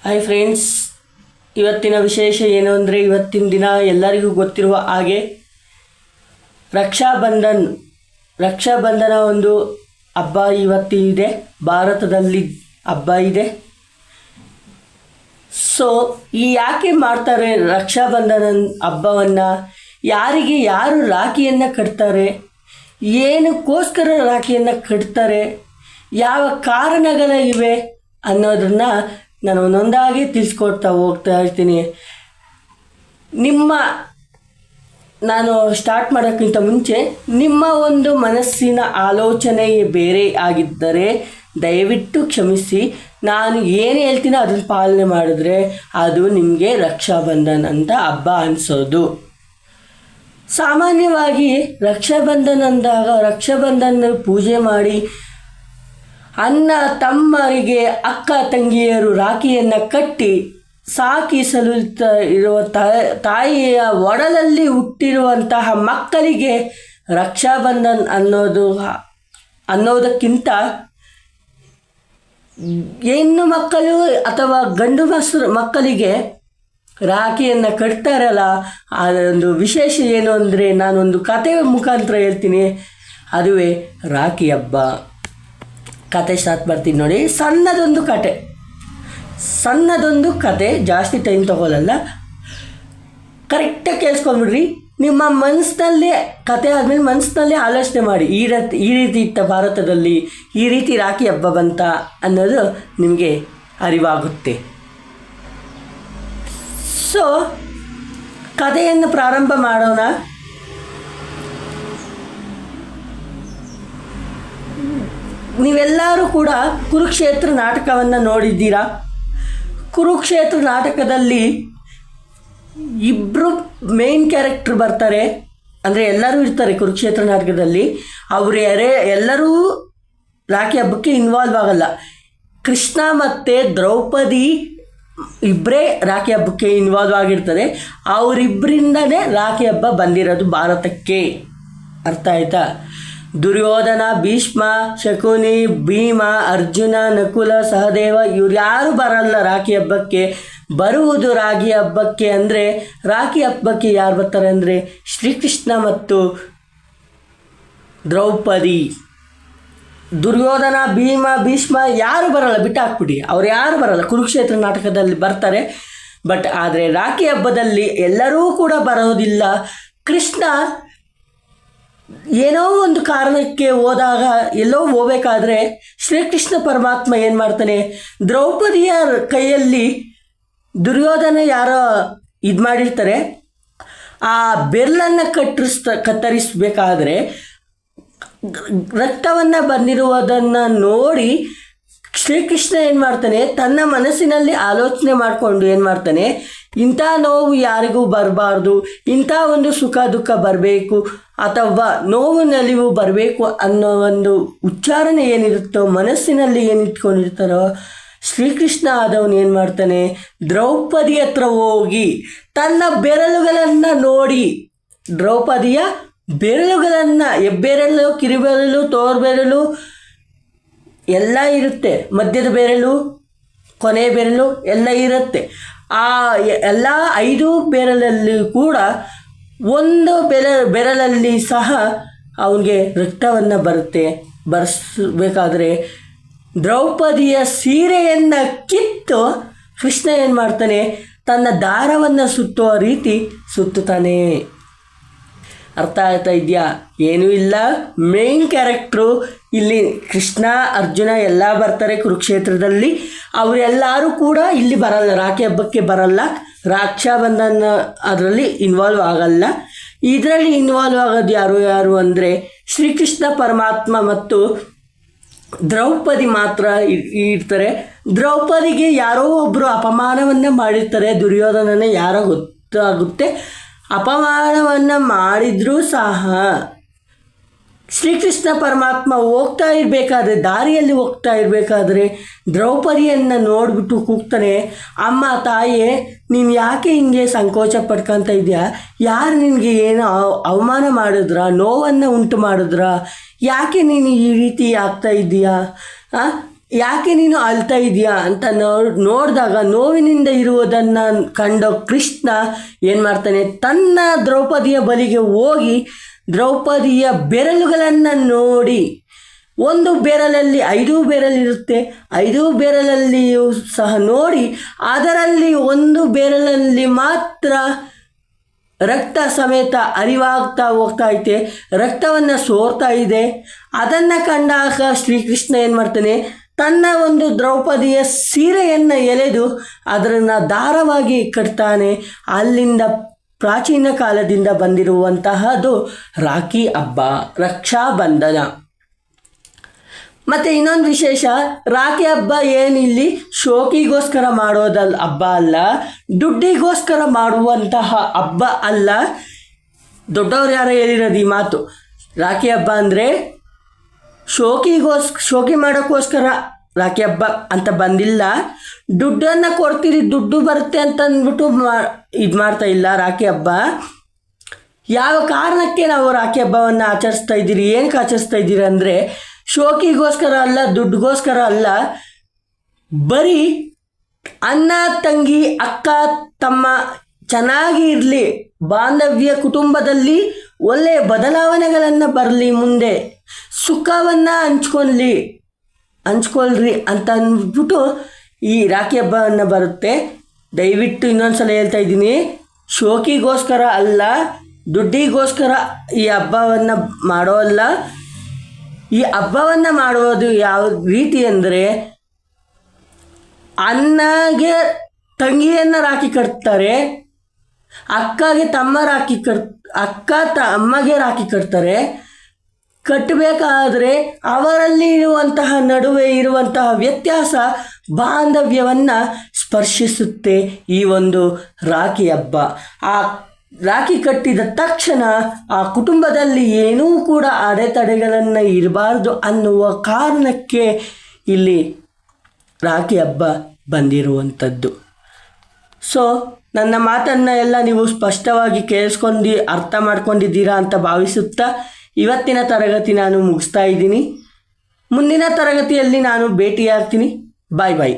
Hi friends, ಇವತ್ತಿನ ವಿಶೇಷ ಏನು ಅಂದರೆ ಇವತ್ತಿನ ದಿನ ಎಲ್ಲರಿಗೂ ಗೊತ್ತಿರುವ ಹಾಗೆ ರಕ್ಷಾಬಂಧನ ಒಂದು ಹಬ್ಬ ಇವತ್ತಿದೆ. ಭಾರತದಲ್ಲಿ ಹಬ್ಬ ಇದೆ. ಸೊ ಯಾಕೆ ಮಾಡ್ತಾರೆ ರಕ್ಷಾಬಂಧನ ಹಬ್ಬವನ್ನು, ಯಾರಿಗೆ ಯಾರು ರಾಖಿಯನ್ನು ಕಟ್ತಾರೆ, ಏನಕ್ಕೋಸ್ಕರ ರಾಖಿಯನ್ನು ಕಟ್ತಾರೆ, ಯಾವ ಕಾರಣಗಳಿವೆ ಅನ್ನೋದನ್ನು ನಾನು ಒಂದೊಂದಾಗಿ ತಿಳಿಸ್ಕೊಡ್ತಾ ಹೋಗ್ತಾ ಇರ್ತೀನಿ. ನಾನು ಸ್ಟಾರ್ಟ್ ಮಾಡೋಕ್ಕಿಂತ ಮುಂಚೆ ನಿಮ್ಮ ಒಂದು ಮನಸ್ಸಿನ ಆಲೋಚನೆ ಬೇರೆ ಆಗಿದ್ದರೆ ದಯವಿಟ್ಟು ಕ್ಷಮಿಸಿ. ನಾನು ಏನು ಹೇಳ್ತೀನೋ ಅದನ್ನು ಪಾಲನೆ ಮಾಡಿದ್ರೆ ಅದು ನಿಮಗೆ ರಕ್ಷಾಬಂಧನ ಅಂತ ಹಬ್ಬ ಅನಿಸೋದು. ಸಾಮಾನ್ಯವಾಗಿ ರಕ್ಷಾಬಂಧನ ಅಂದಾಗ ರಕ್ಷಾಬಂಧನ ಪೂಜೆ ಮಾಡಿ ಅಣ್ಣ ತಮ್ಮರಿಗೆ ಅಕ್ಕ ತಂಗಿಯರು ರಾಖಿಯನ್ನು ಕಟ್ಟಿ ಸಾಕಿ ಸಲುತ್ತಾ ಇರುವ ತಾಯಿಯ ಒಡಲಲ್ಲಿ ಹುಟ್ಟಿರುವಂತಹ ಮಕ್ಕಳಿಗೆ ರಕ್ಷಾಬಂಧನ ಅನ್ನೋದಕ್ಕಿಂತ ಹೆಣ್ಣು ಮಕ್ಕಳು ಅಥವಾ ಗಂಡು ಮಕ್ಕಳಿಗೆ ರಾಖಿಯನ್ನು ಕಟ್ತಾರಲ್ಲ, ಅದೊಂದು ವಿಶೇಷ ಏನು ಅಂದರೆ ನಾನೊಂದು ಕಥೆಯ ಮುಖಾಂತರ ಹೇಳ್ತೀನಿ. ಅದುವೇ ರಾಖಿ ಹಬ್ಬ. ಕತೆ ಸ್ಟಾರ್ಟ್ ಮಾಡ್ತೀನಿ ನೋಡಿ. ಸಣ್ಣದೊಂದು ಕತೆ, ಜಾಸ್ತಿ ಟೈಮ್ ತಗೊಳ್ಳಲ್ಲ, ಕರೆಕ್ಟಾಗಿ ಕೇಳಿಸ್ಕೊಂಡ್ಬಿಡ್ರಿ. ನಿಮ್ಮ ಮನಸ್ಸಿನಲ್ಲೇ ಕತೆ ಆದಮೇಲೆ ಮನಸ್ಸಿನಲ್ಲೇ ಆಲೋಚನೆ ಮಾಡಿ, ಈ ರೀತಿ ಇತ್ತ ಭಾರತದಲ್ಲಿ, ಈ ರೀತಿ ರಾಖಿ ಹಬ್ಬ ಬಂತ ಅನ್ನೋದು ನಿಮಗೆ ಅರಿವಾಗುತ್ತೆ. ಸೊ ಕಥೆಯನ್ನು ಪ್ರಾರಂಭ ಮಾಡೋಣ. ನೀವೆಲ್ಲರೂ ಕೂಡ ಕುರುಕ್ಷೇತ್ರ ನಾಟಕವನ್ನು ನೋಡಿದ್ದೀರಾ. ಕುರುಕ್ಷೇತ್ರ ನಾಟಕದಲ್ಲಿ ಇಬ್ಬರು ಮೇನ್ ಕ್ಯಾರೆಕ್ಟರ್ ಬರ್ತಾರೆ, ಅಂದರೆ ಎಲ್ಲರೂ ಇರ್ತಾರೆ ಕುರುಕ್ಷೇತ್ರ ನಾಟಕದಲ್ಲಿ. ಎಲ್ಲರೂ ರಾಖಿ ಹಬ್ಬಕ್ಕೆ ಇನ್ವಾಲ್ವ್ ಆಗಲ್ಲ. ಕೃಷ್ಣ ಮತ್ತು ದ್ರೌಪದಿ ಇಬ್ಬರೇ ರಾಖಿ ಹಬ್ಬಕ್ಕೆ ಇನ್ವಾಲ್ವ್ ಆಗಿರ್ತಾರೆ. ಅವರಿಬ್ಬರಿಂದನೇ ರಾಖಿ ಹಬ್ಬ ಬಂದಿರೋದು ಭಾರತಕ್ಕೆ. ಅರ್ಥ ಆಯ್ತಾ? ದುರ್ಯೋಧನ, ಭೀಷ್ಮ, ಶಕುನಿ, ಭೀಮ, ಅರ್ಜುನ, ನಕುಲ, ಸಹದೇವ ಇವ್ರು ಯಾರು ಬರಲ್ಲ ರಾಖಿ ಹಬ್ಬಕ್ಕೆ. ಬರುವುದು ರಾಖಿ ಹಬ್ಬಕ್ಕೆ ಅಂದರೆ ರಾಖಿ ಹಬ್ಬಕ್ಕೆ ಯಾರು ಬರ್ತಾರೆ ಅಂದರೆ ಶ್ರೀಕೃಷ್ಣ ಮತ್ತು ದ್ರೌಪದಿ. ದುರ್ಯೋಧನ, ಭೀಷ್ಮ ಯಾರು ಬರಲ್ಲ, ಬಿಟ್ಟಾಕ್ಬಿಡಿ, ಅವ್ರು ಯಾರು ಬರಲ್ಲ. ಕುರುಕ್ಷೇತ್ರ ನಾಟಕದಲ್ಲಿ ಬರ್ತಾರೆ, ಬಟ್ ಆದರೆ ರಾಖಿ ಹಬ್ಬದಲ್ಲಿ ಎಲ್ಲರೂ ಕೂಡ ಬರೋದಿಲ್ಲ. ಕೃಷ್ಣ ಏನೋ ಒಂದು ಕಾರಣಕ್ಕೆ ಹೋದಾಗ, ಎಲ್ಲೋ ಹೋಗ್ಬೇಕಾದ್ರೆ ಶ್ರೀಕೃಷ್ಣ ಪರಮಾತ್ಮ ಏನು ಮಾಡ್ತಾನೆ, ದ್ರೌಪದಿಯ ಕೈಯಲ್ಲಿ ದುರ್ಯೋಧನ ಯಾರೋ ಇದು ಮಾಡಿರ್ತಾರೆ, ಆ ಬೆರಳನ್ನು ಕತ್ತರಿಸಬೇಕಾದ್ರೆ ರಕ್ತವನ್ನು ಬಂದಿರುವುದನ್ನು ನೋಡಿ ಶ್ರೀಕೃಷ್ಣ ಏನು ಮಾಡ್ತಾನೆ, ತನ್ನ ಮನಸ್ಸಿನಲ್ಲಿ ಆಲೋಚನೆ ಮಾಡಿಕೊಂಡು ಏನು ಮಾಡ್ತಾನೆ, ಇಂಥ ನೋವು ಯಾರಿಗೂ ಬರಬಾರ್ದು, ಇಂಥ ಒಂದು ಸುಖ ದುಃಖ ಬರಬೇಕು ಅಥವಾ ನೋವು ನಲಿವು ಬರಬೇಕು ಅನ್ನೋ ಒಂದು ಉಚ್ಚಾರಣೆ ಏನಿರುತ್ತೋ, ಮನಸ್ಸಿನಲ್ಲಿ ಏನಿಟ್ಕೊಂಡಿರ್ತಾರೋ, ಶ್ರೀಕೃಷ್ಣ ಆದವನು ಏನು ಮಾಡ್ತಾನೆ, ದ್ರೌಪದಿ ಹತ್ರ ಹೋಗಿ ತನ್ನ ಬೆರಳುಗಳನ್ನು ನೋಡಿ, ದ್ರೌಪದಿಯ ಬೆರಳುಗಳನ್ನು, ಹೆಬ್ಬೆರಳು, ಕಿರುಬೆರಳು, ತೋರ್ಬೆರಳು ಎಲ್ಲ ಇರುತ್ತೆ, ಮಧ್ಯದ ಬೆರಳು, ಕೊನೆ ಬೆರಳು ಎಲ್ಲ ಇರುತ್ತೆ. ಆ ಎಲ್ಲ 5 ಬೆರಳಲ್ಲಿ ಕೂಡ ಒಂದು ಬೆರಳಲ್ಲಿ ಸಹ ಅವನಿಗೆ ರಕ್ತವನ್ನು ಬರೆಸಬೇಕಾದ್ರೆ ದ್ರೌಪದಿಯ ಸೀರೆಯನ್ನು ಕಿತ್ತು ಕೃಷ್ಣ ಏನು ಮಾಡ್ತಾನೆ, ತನ್ನ ದಾರವನ್ನು ಸುತ್ತುವ ರೀತಿ ಸುತ್ತುತ್ತಾನೆ. ಅರ್ಥ ಆಗ್ತಾ ಇದೆಯಾ? ಏನೂ ಇಲ್ಲ. ಮೇನ್ ಕ್ಯಾರೆಕ್ಟ್ರು ಇಲ್ಲಿ ಕೃಷ್ಣ, ಅರ್ಜುನ ಎಲ್ಲ ಬರ್ತಾರೆ ಕುರುಕ್ಷೇತ್ರದಲ್ಲಿ. ಅವರೆಲ್ಲರೂ ಕೂಡ ಇಲ್ಲಿ ಬರಲ್ಲ, ರಾಖಿ ಹಬ್ಬಕ್ಕೆ ಬರಲ್ಲ. ರಕ್ಷಾಬಂಧನ ಅದರಲ್ಲಿ ಇನ್ವಾಲ್ವ್ ಆಗಲ್ಲ. ಇದರಲ್ಲಿ ಇನ್ವಾಲ್ವ್ ಆಗೋದು ಯಾರು ಅಂದರೆ ಶ್ರೀಕೃಷ್ಣ ಪರಮಾತ್ಮ ಮತ್ತು ದ್ರೌಪದಿ ಮಾತ್ರ ಇರ್ತಾರೆ. ದ್ರೌಪದಿಗೆ ಯಾರೋ ಒಬ್ಬರು ಅಪಮಾನವನ್ನು ಮಾಡಿರ್ತಾರೆ, ದುರ್ಯೋಧನನೇ ಯಾರೋ ಗೊತ್ತಾಗುತ್ತೆ. ಅಪಮಾನವನ್ನು ಮಾಡಿದರೂ ಸಹ ಶ್ರೀಕೃಷ್ಣ ಪರಮಾತ್ಮ ದಾರಿಯಲ್ಲಿ ಹೋಗ್ತಾ ಇರಬೇಕಾದ್ರೆ ದ್ರೌಪದಿಯನ್ನು ನೋಡಿಬಿಟ್ಟು ಕೂಗ್ತಾನೆ, ಅಮ್ಮ ತಾಯೇ, ನೀನು ಯಾಕೆ ಹಿಂಗೆ ಸಂಕೋಚ ಪಡ್ಕೊತ ಇದೆಯಾ? ಯಾರು ನಿನಗೆ ಏನು ಅವಮಾನ ಮಾಡಿದ್ರ, ನೋವನ್ನು ಉಂಟು ಮಾಡಿದ್ರ, ಯಾಕೆ ನೀನು ಈ ರೀತಿ ಆಗ್ತಾ ಇದ್ದೀಯಾ? ಯಾಕೆ ನೀನು ಅಳ್ತಾ ಇದೆಯಾ ಅಂತ ನೋಡಿದಾಗ ನೋವಿನಿಂದ ಇರುವುದನ್ನು ಕಂಡ ಕೃಷ್ಣ ಏನು ಮಾಡ್ತಾನೆ, ತನ್ನ ದ್ರೌಪದಿಯ ಬಳಿಗೆ ಹೋಗಿ ದ್ರೌಪದಿಯ ಬೆರಳುಗಳನ್ನು ನೋಡಿ, ಒಂದು ಬೆರಳಲ್ಲಿ 5 ಬೆರಳಿರುತ್ತೆ, 5 ಬೆರಳಲ್ಲಿಯೂ ಸಹ ನೋಡಿ ಅದರಲ್ಲಿ ಒಂದು ಬೆರಳಲ್ಲಿ ಮಾತ್ರ ರಕ್ತ ಸಮೇತ ಹರಿವಾಗ್ತಾ ಹೋಗ್ತಾ ಐತೆ, ರಕ್ತವನ್ನು ಸೋರ್ತಾ ಇದೆ. ಅದನ್ನು ಕಂಡಾಗ ಶ್ರೀಕೃಷ್ಣ ಏನು ಮಾಡ್ತಾನೆ, ತನ್ನ ಒಂದು ದ್ರೌಪದಿಯ ಸೀರೆಯನ್ನು ಎಳೆದು ಅದನ್ನು ದಾರವಾಗಿ ಕಟ್ತಾನೆ. ಅಲ್ಲಿಂದ ಪ್ರಾಚೀನ ಕಾಲದಿಂದ ಬಂದಿರುವಂತಹದ್ದು ರಾಖಿ ಹಬ್ಬ, ರಕ್ಷಾಬಂಧನ. ಮತ್ತು ಇನ್ನೊಂದು ವಿಶೇಷ, ರಾಖಿ ಹಬ್ಬ ಏನಿಲ್ಲಿ ಶೋಕಿಗೋಸ್ಕರ ಹಬ್ಬ ಅಲ್ಲ, ದುಡ್ಡಿಗೋಸ್ಕರ ಮಾಡುವಂತಹ ಹಬ್ಬ ಅಲ್ಲ. ದೊಡ್ಡವ್ರು ಯಾರೋ ಹೇಳಿರೋದು ಈ ಮಾತು. ರಾಖಿ ಹಬ್ಬ ಅಂದರೆ ಶೋಕಿ ಮಾಡೋಕ್ಕೋಸ್ಕರ ರಾಖಿ ಹಬ್ಬ ಅಂತ ಬಂದಿಲ್ಲ. ದುಡ್ಡನ್ನು ಕೊಡ್ತೀರಿ, ದುಡ್ಡು ಬರುತ್ತೆ ಅಂತ ಅಂದ್ಬಿಟ್ಟು ಇದು ಮಾಡ್ತಾ ಇಲ್ಲ. ರಾಖಿ ಹಬ್ಬ ಯಾವ ಕಾರಣಕ್ಕೆ ನಾವು ರಾಖಿ ಹಬ್ಬವನ್ನು ಆಚರಿಸ್ತಾ ಇದ್ದೀರಿ, ಏನಕ್ಕೆ ಆಚರಿಸ್ತಾ ಇದ್ದೀರಿ ಅಂದರೆ ಶೋಕಿಗೋಸ್ಕರ ಅಲ್ಲ, ದುಡ್ಡುಗೋಸ್ಕರ ಅಲ್ಲ. ಬರೀ ಅಣ್ಣ ತಂಗಿ ಅಕ್ಕ ತಮ್ಮ ಚೆನ್ನಾಗಿ ಇರಲಿ, ಬಾಂಧವ್ಯ ಕುಟುಂಬದಲ್ಲಿ ಒಳ್ಳೆಯ ಬದಲಾವಣೆಗಳನ್ನು ಬರಲಿ, ಮುಂದೆ ಸುಖವನ್ನು ಹಂಚ್ಕೊಳ್ರಿ ಅಂತ ಅಂದ್ಬಿಟ್ಟು ಈ ರಾಖಿ ಹಬ್ಬವನ್ನು ಬರುತ್ತೆ. ದಯವಿಟ್ಟು ಇನ್ನೊಂದು ಸಲ ಹೇಳ್ತಾ ಇದ್ದೀನಿ, ಶೋಕಿಗೋಸ್ಕರ ಅಲ್ಲ, ದುಡ್ಡಿಗೋಸ್ಕರ ಈ ಹಬ್ಬವನ್ನು ಮಾಡೋಲ್ಲ. ಈ ಹಬ್ಬವನ್ನು ಮಾಡುವುದು ಯಾವ ರೀತಿ ಅಂದರೆ, ಅಣ್ಣಗೆ ತಂಗಿಯನ್ನು ರಾಖಿ ಕಟ್ತಾರೆ, ಅಕ್ಕಗೆ ಅಕ್ಕ ತಮ್ಮಗೆ ರಾಖಿ ಕಟ್ತಾರೆ. ಕಟ್ಟಬೇಕಾದ್ರೆ ಅವರಲ್ಲಿ ನಡುವೆ ಇರುವಂತಹ ವ್ಯತ್ಯಾಸ ಬಾಂಧವ್ಯವನ್ನು ಸ್ಪರ್ಶಿಸುತ್ತೆ ಈ ಒಂದು ರಾಖಿ ಹಬ್ಬ. ಆ ರಾಖಿ ಕಟ್ಟಿದ ತಕ್ಷಣ ಆ ಕುಟುಂಬದಲ್ಲಿ ಏನೂ ಕೂಡ ಅಡೆತಡೆಗಳನ್ನು ಇರಬಾರ್ದು ಅನ್ನುವ ಕಾರಣಕ್ಕೆ ಇಲ್ಲಿ ರಾಖಿ ಹಬ್ಬ ಬಂದಿರುವಂಥದ್ದು. ಸೊ ನನ್ನ ಮಾತನ್ನು ಎಲ್ಲ ನೀವು ಸ್ಪಷ್ಟವಾಗಿ ಕೇಳಿಸ್ಕೊಂಡು ಅರ್ಥ ಮಾಡ್ಕೊಂಡಿದ್ದೀರಾ ಅಂತ ಭಾವಿಸುತ್ತಾ ಇವತ್ತಿನ ತರಗತಿ ನಾನು ಮುಗಿಸ್ತಾ ಇದ್ದೀನಿ. ಮುಂದಿನ ತರಗತಿಯಲ್ಲಿ ನಾನು ಭೇಟಿಯಾಗ್ತೀನಿ. ಬಾಯ್ ಬಾಯ್.